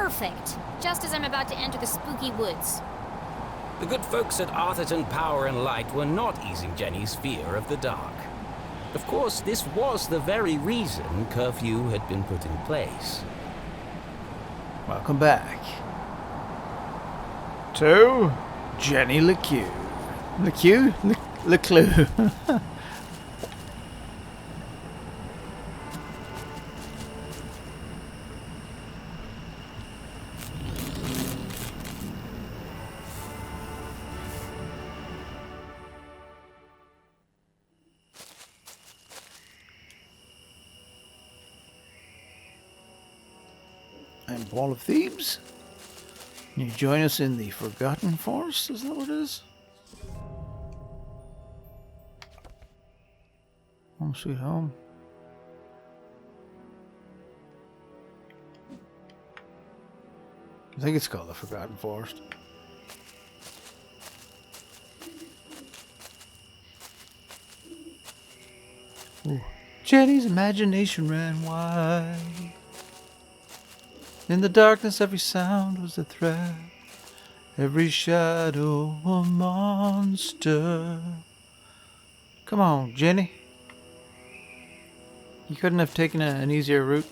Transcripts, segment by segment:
Perfect. Just as I'm about to enter the spooky woods. The good folks at Arthurton Power and Light were not easing Jenny's fear of the dark. Of course, this was the very reason curfew had been put in place. Welcome back to Jenny LeClue. LeClue? LeClue. I'm Ball of Thebes. Can you join us in the Forgotten Forest? Is that what it is? Home sweet home. I think it's called the Forgotten Forest. Ooh. Jenny's imagination ran wide. In the darkness, every sound was a threat. Every shadow a monster. Come on, Jenny. You couldn't have taken an easier route.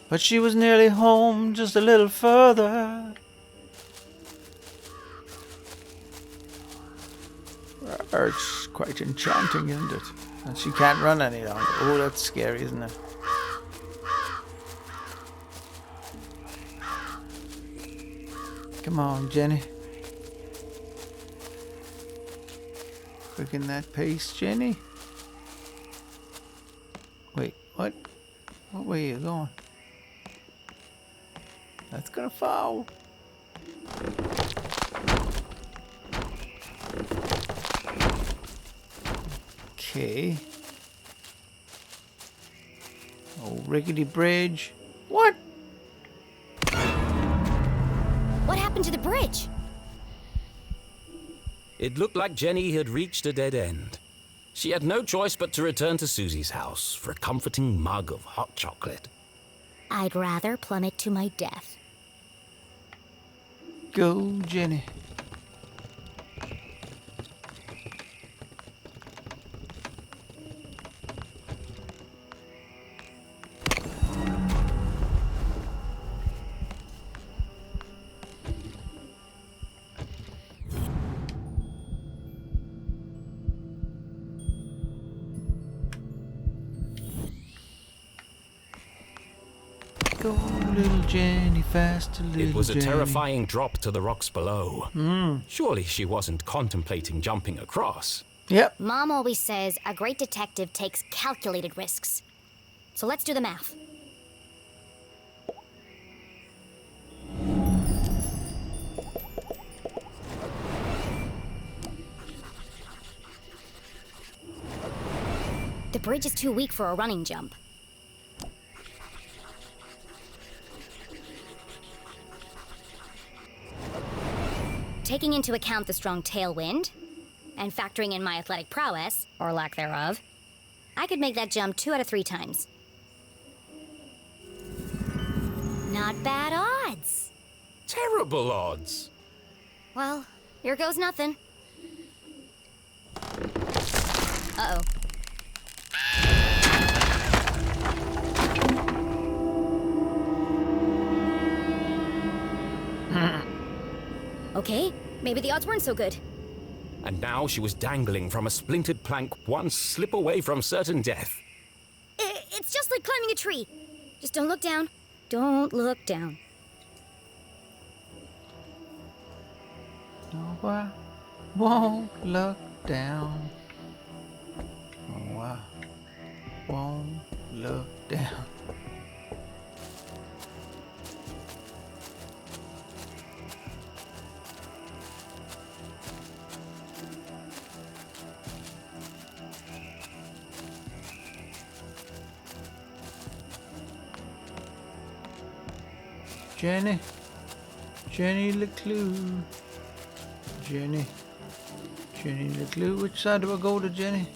But she was nearly home, just a little further. It's quite enchanting, isn't it? And she can't run any longer. Oh, that's scary, isn't it? Come on, Jenny. Quicken that pace, Jenny. Wait, what? What way are you going? That's gonna fall. Okay. Oh, rickety bridge. What? What happened to the bridge? It looked like Jenny had reached a dead end. She had no choice but to return to Susie's house for a comforting mug of hot chocolate. I'd rather plummet to my death. Go, Jenny. Go, little Jenny, faster, little Jenny. It was a terrifying drop to the rocks below. Surely she wasn't contemplating jumping across. Yep. Mom always says a great detective takes calculated risks. So let's do the math. The bridge is too weak for a running jump. Taking into account the strong tailwind, and factoring in my athletic prowess, or lack thereof, I could make that jump 2 out of 3 times. Not bad odds. Terrible odds. Well, here goes nothing. Uh-oh. Okay, maybe the odds weren't so good. And now she was dangling from a splintered plank, one slip away from certain death. It's just like climbing a tree. Just don't look down. Don't look down. No, I won't look down. Oh, I won't look down. Jenny. Jenny LeClue. Jenny. Jenny LeClue. Which side do I go to, Jenny?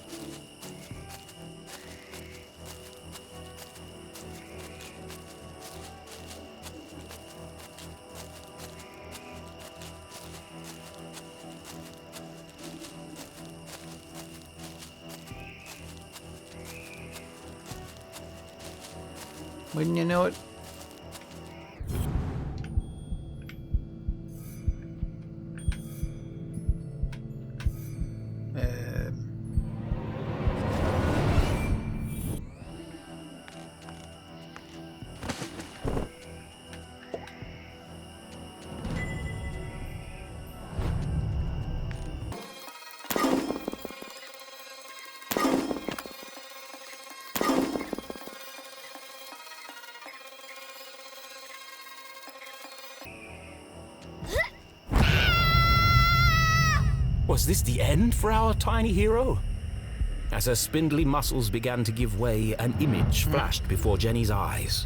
Wouldn't you know it? Was this the end for our tiny hero? As her spindly muscles began to give way, an image flashed before Jenny's eyes.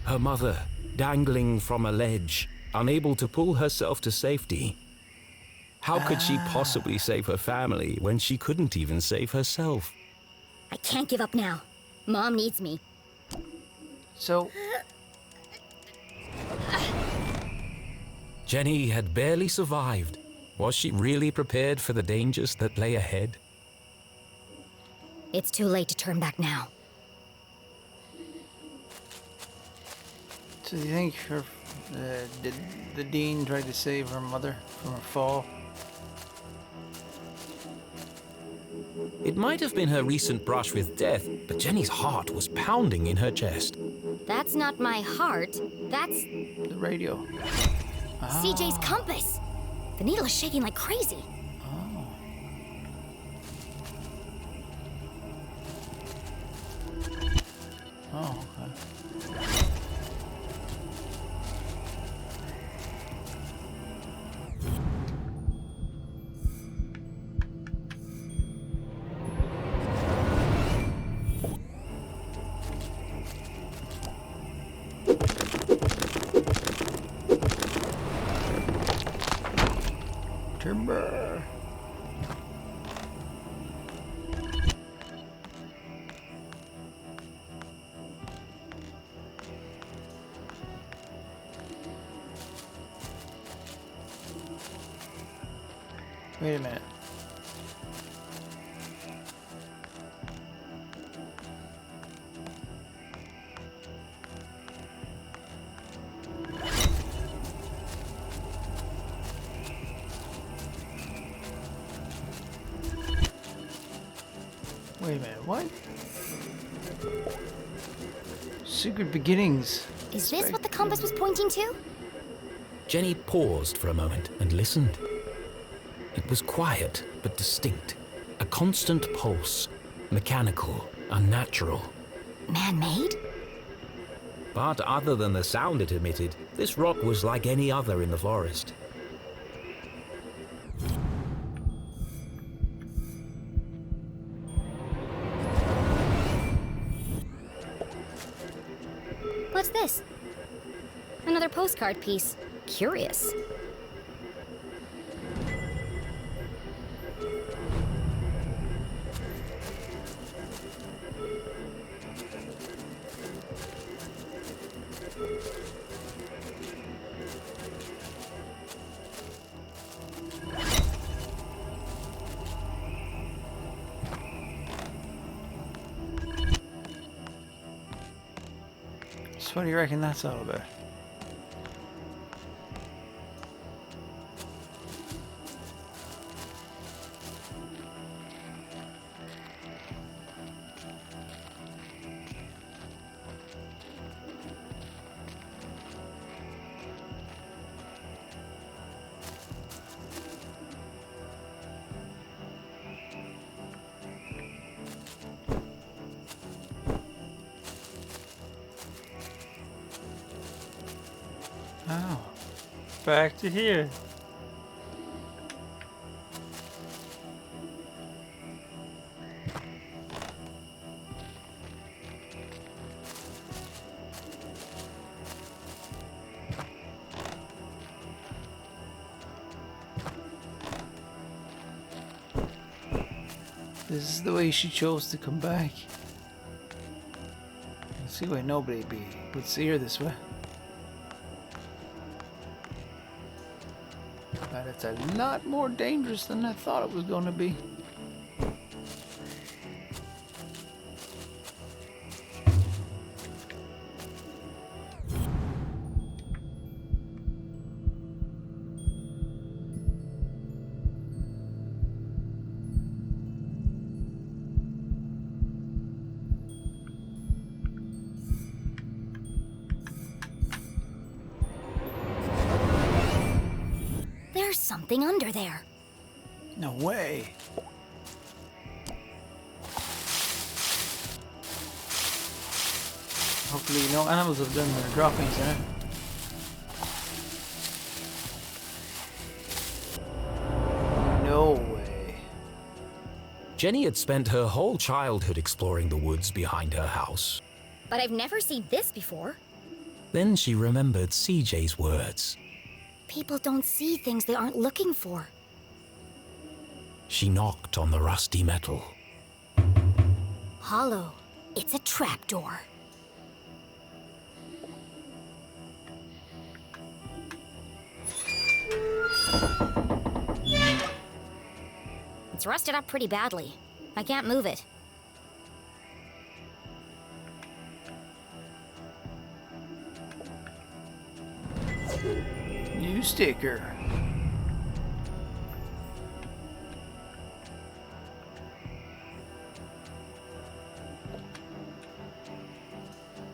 Her mother, dangling from a ledge, unable to pull herself to safety. How could she possibly save her family when she couldn't even save herself? I can't give up now. Mom needs me. So, Jenny had barely survived. Was she really prepared for the dangers that lay ahead? It's too late to turn back now. do you think her, did the Dean try to save her mother from a fall? It might have been her recent brush with death, but Jenny's heart was pounding in her chest. That's not my heart. That's The radio. CJ's compass. The needle is shaking like crazy. Oh, okay. Timber. Wait a minute. Wait a minute, what? Secret beginnings. Is this what the compass was pointing to? Jenny paused for a moment and listened. It was quiet but distinct. A constant pulse. Mechanical, unnatural. Man-made? But other than the sound it emitted, this rock was like any other in the forest. What's this? Another postcard piece. Curious. So what do you reckon that's all about? Oh, back to here. This is the way she chose to come back. I see why nobody would see her this way. But it's a lot more dangerous than I thought it was going to be. something under there. No way. Hopefully no animals have done their droppings in it. No way. Jenny had spent her whole childhood exploring the woods behind her house. But I've never seen this before. Then she remembered CJ's words. People don't see things they aren't looking for. She knocked on the rusty metal. Hollow. It's a trapdoor. It's rusted up pretty badly. I can't move it. New sticker.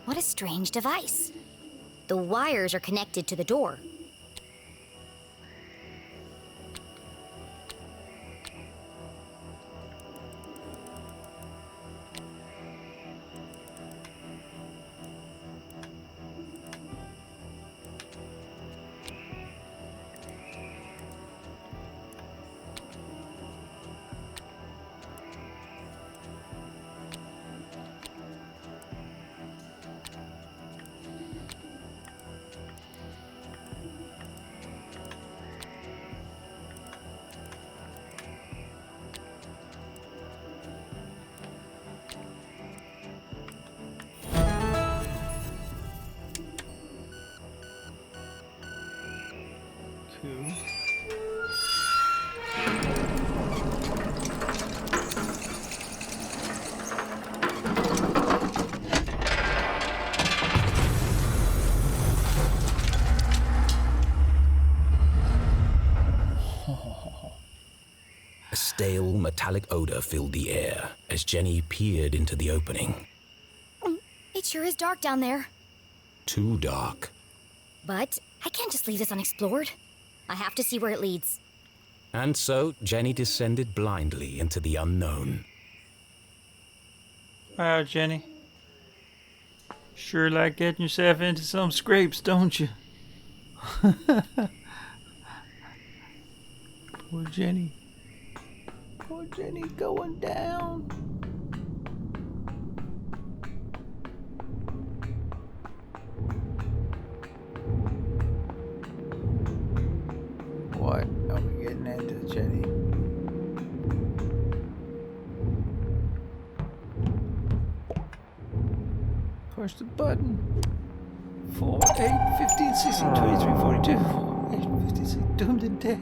What a strange device. The wires are connected to the door. Cool. A stale, metallic odor filled the air as Jenny peered into the opening. It sure is dark down there. Too dark. But I can't just leave this unexplored. I have to see where it leads. And so Jenny descended blindly into the unknown. Wow, Jenny. Sure like getting yourself into some scrapes, don't you? Poor Jenny. Poor Jenny going down. What are we getting into, Jenny? Push the button. 4, 8, 15, 16, 23, 42. 4, 8, 15, 16. Doomed and dead.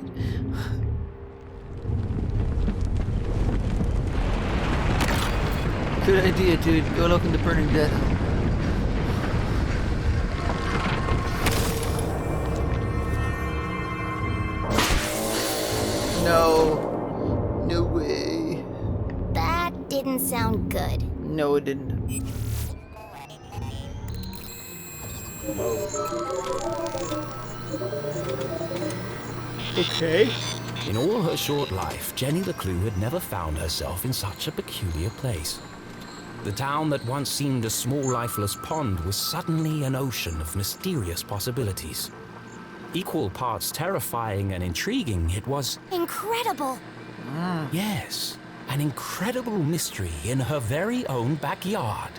Good idea, dude. Go look in the burning death. No. No way. That didn't sound good. No, it didn't. Okay. In all her short life, Jenny LeClue had never found herself in such a peculiar place. The town that once seemed a small, lifeless pond was suddenly an ocean of mysterious possibilities. Equal parts terrifying and intriguing, it was... Incredible! Yes, an incredible mystery in her very own backyard.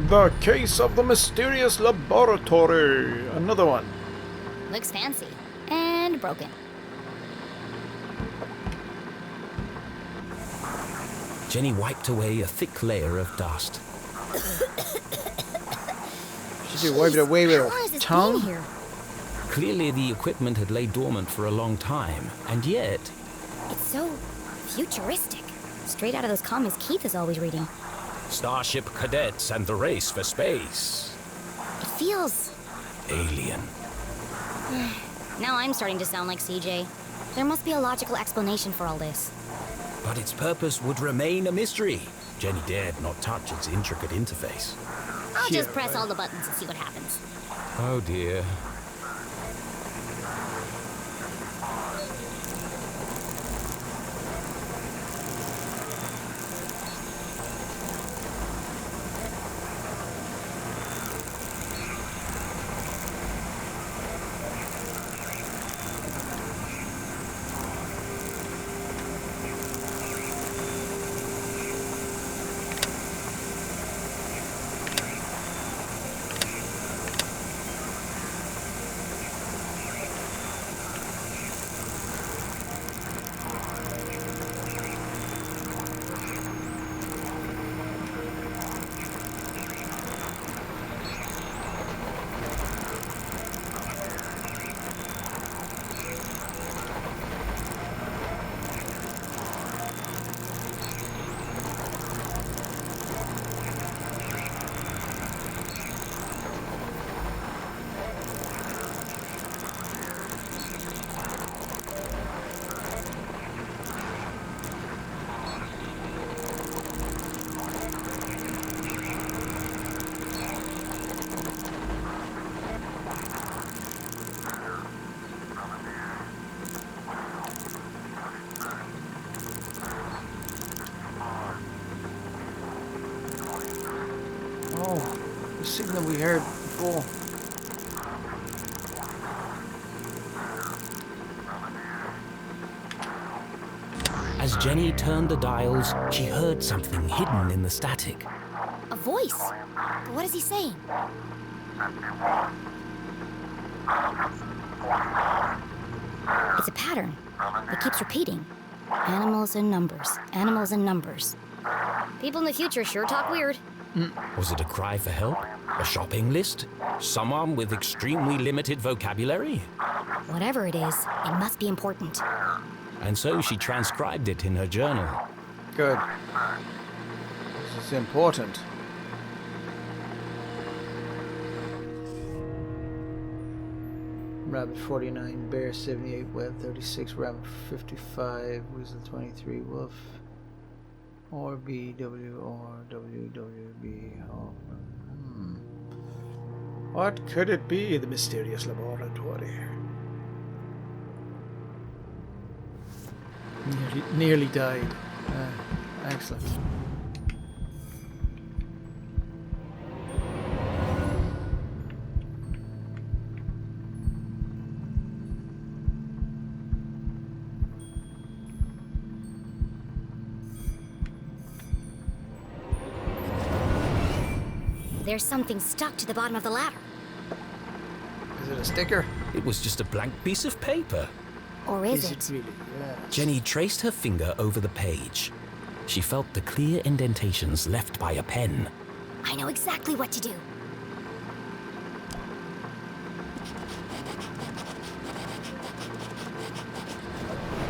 The case of the mysterious laboratory. Another one. Looks fancy. And broken. Jenny wiped away a thick layer of dust. She did wipe it away with How long has her this tongue. been here? Clearly the equipment had laid dormant for a long time, and yet... It's so futuristic. Straight out of those comics Keith is always reading. Starship cadets and the race for space. It feels... Alien. Now I'm starting to sound like CJ. There must be a logical explanation for all this. But its purpose would remain a mystery. Jenny dared not touch its intricate interface. I'll just press all the buttons and see what happens. Oh dear. Oh, the signal we heard before. As Jenny turned the dials, she heard something hidden in the static. A voice. But what is he saying? It's a pattern. It keeps repeating. Animals and numbers. Animals and numbers. People in the future sure talk weird. Was it a cry for help? A shopping list? Someone with extremely limited vocabulary? Whatever it is, it must be important. And so she transcribed it in her journal. Good. This is important. Rabbit 49, bear 78, web 36, rabbit 55, weasel 23, wolf, or BW, or WWB. Oh, What could it be, the mysterious laboratory? Nearly died. Excellent. There's something stuck to the bottom of the ladder. Is it a sticker? It was just a blank piece of paper. Or is it? Really? Yeah. Jenny traced her finger over the page. She felt the clear indentations left by a pen. I know exactly what to do.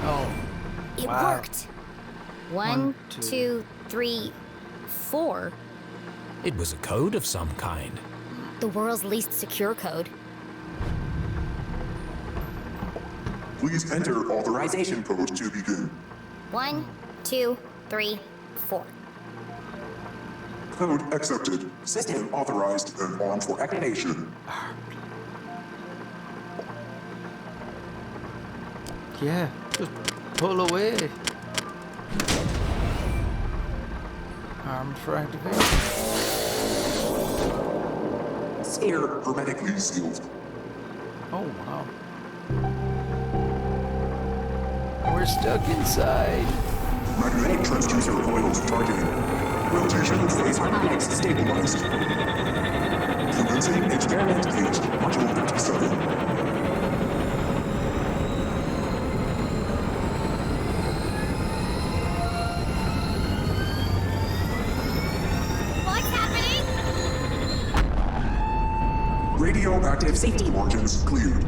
Oh. It Wow. worked. One, two, 3, 4. It was a code of some kind. The world's least secure code. Please enter authorization code to begin. 1, 2, 3, 4. Code accepted. System authorized and armed for activation. Yeah, just pull away. Armed for activation. Sphere hermetically sealed. Oh, wow. We're stuck inside. Magnetic transducer coils targeting. Rotation phase harmonics stabilized. Commencing experiment gauge module 57. What's happening? Radioactive safety margins cleared.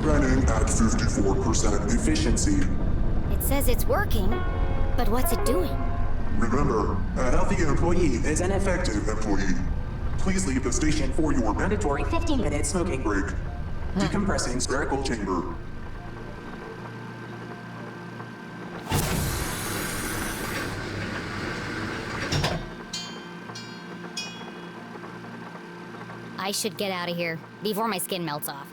Running at 54% efficiency. It says it's working, but what's it doing? Remember, a healthy employee is an effective employee. Please leave the station for your mandatory 15-minute smoking break. Decompressing spherical chamber. I should get out of here before my skin melts off.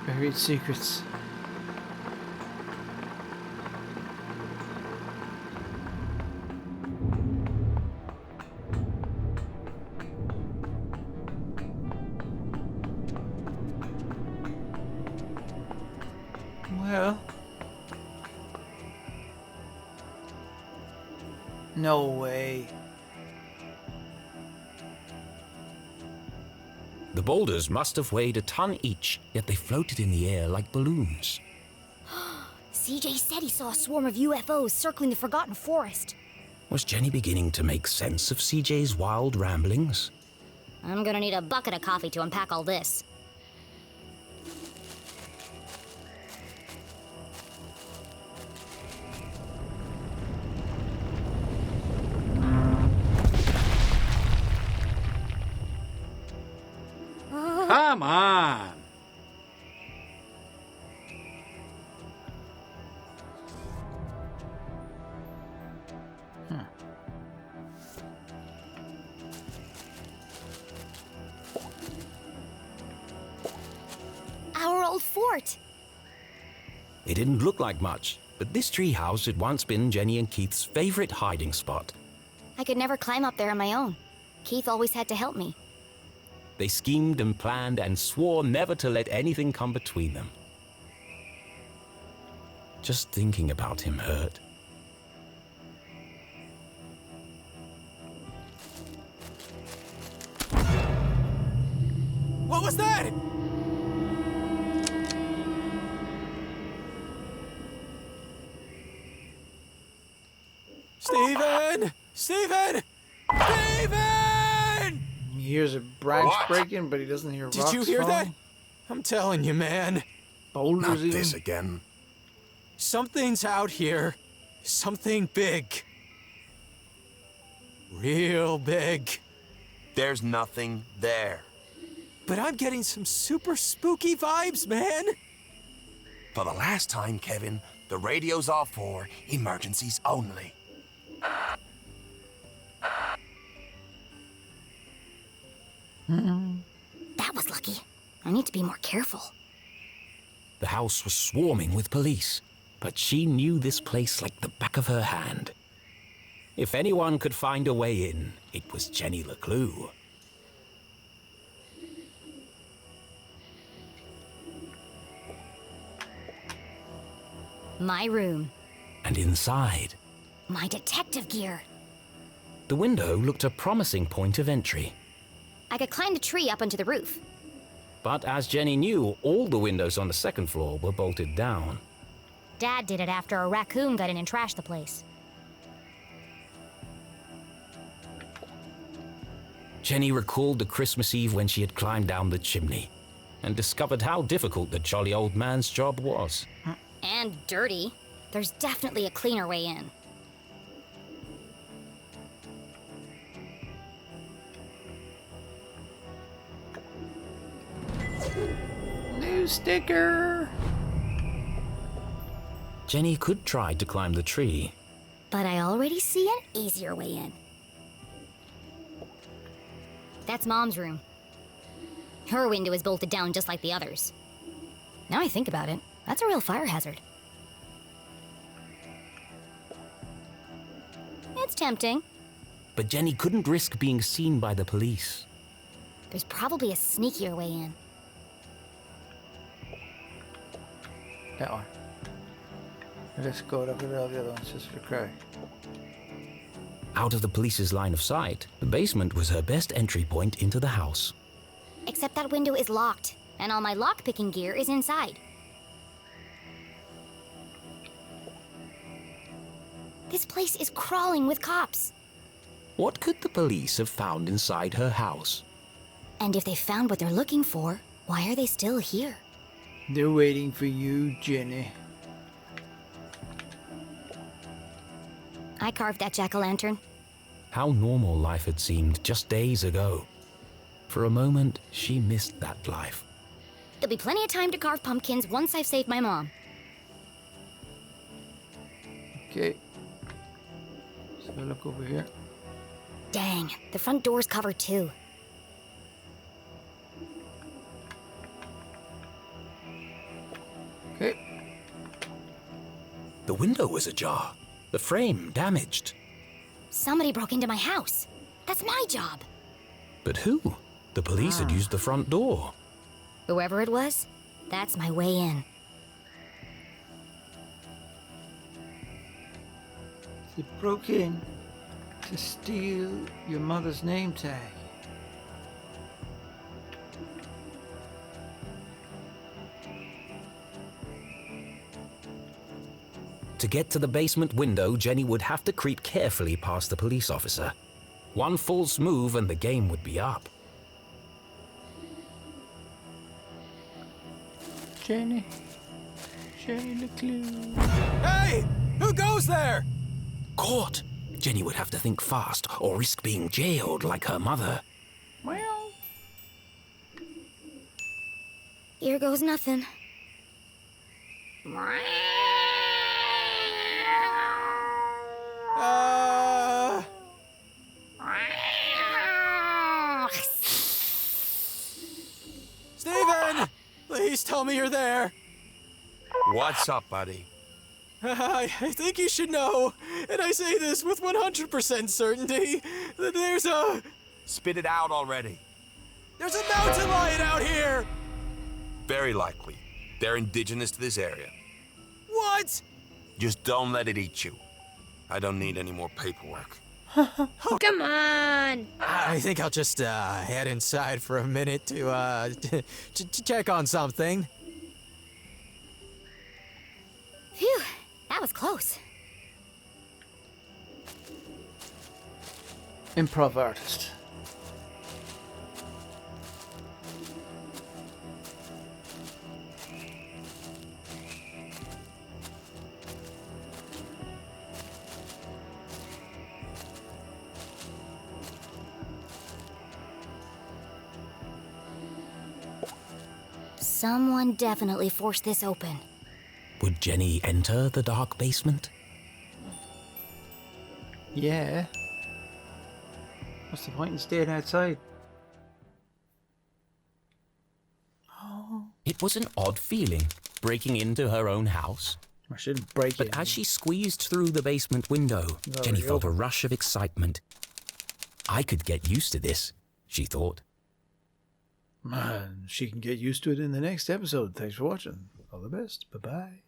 Buried secrets. Well. No way. The boulders must have weighed a ton each, yet they floated in the air like balloons. CJ said he saw a swarm of UFOs circling the Forgotten Forest. Was Jenny beginning to make sense of CJ's wild ramblings? I'm gonna need a bucket of coffee to unpack all this. Come on! Our old fort! It didn't look like much, but this treehouse had once been Jenny and Keith's favorite hiding spot. I could never climb up there on my own. Keith always had to help me. They schemed and planned and swore never to let anything come between them. Just thinking about him hurt. What was that? Steven! Steven! Steven! He hears a branch What? breaking, but he doesn't hear Did rocks you hear that? falling. I'm telling you, man. Boulders Not even. this again. Something's out here. Something big. Real big. There's nothing there. But I'm getting some super spooky vibes, man. For the last time, Kevin, the radio's off for emergencies only. That was lucky. I need to be more careful. The house was swarming with police, but she knew this place like the back of her hand. If anyone could find a way in, it was Jenny LeClue. My room. And inside, My detective gear. the window looked a promising point of entry. I could climb the tree up onto the roof. But as Jenny knew, all the windows on the second floor were bolted down. Dad did it after a raccoon got in and trashed the place. Jenny recalled the Christmas Eve when she had climbed down the chimney and discovered how difficult the jolly old man's job was. And dirty. There's definitely a cleaner way in. New sticker. Jenny could try to climb the tree, But I already see an easier way in. That's Mom's room. Her window is bolted down just like the others. Now I think about it, that's a real fire hazard. It's tempting. but Jenny couldn't risk being seen by the police. There's probably a sneakier way in. That one. Let's go. Look at all the other ones just for cry. Out of the police's line of sight, the basement was her best entry point into the house. Except that window is locked, and all my lockpicking gear is inside. This place is crawling with cops. What could the police have found inside her house? And if they found what they're looking for, why are they still here? They're waiting for you, Jenny. I carved that jack-o'-lantern. How normal life had seemed just days ago. For a moment, she missed that life. There'll be plenty of time to carve pumpkins once I've saved my mom. Okay. So look over here. Dang, the front door's covered too. Okay. The window was ajar, the frame damaged. Somebody broke into my house. That's my job. But who? The police had used the front door. Whoever it was, that's my way in. They broke in to steal your mother's name tag. To get to the basement window, Jenny would have to creep carefully past the police officer. One false move and the game would be up. Jenny. Jenny LeClue. Hey! Who goes there? Caught! Jenny would have to think fast or risk being jailed like her mother. Well. Here goes nothing. Steven! Please tell me you're there. What's up, buddy? I think you should know, and I say this with 100% certainty, that there's a mountain lion out here! Very likely. They're indigenous to this area. What? Just don't let it eat you. I don't need any more paperwork. Come on! I think I'll just head inside for a minute to check on something. Phew, that was close. Improv artist. Someone definitely forced this open. Would Jenny enter the dark basement? Yeah. What's the point in staying outside? It was an odd feeling, breaking into her own house. I shouldn't break But it. as she squeezed through the basement window, Jenny already felt a open. rush of excitement. I could get used to this, she thought. Man, she can get used to it in the next episode. Thanks for watching. All the best. Bye-bye.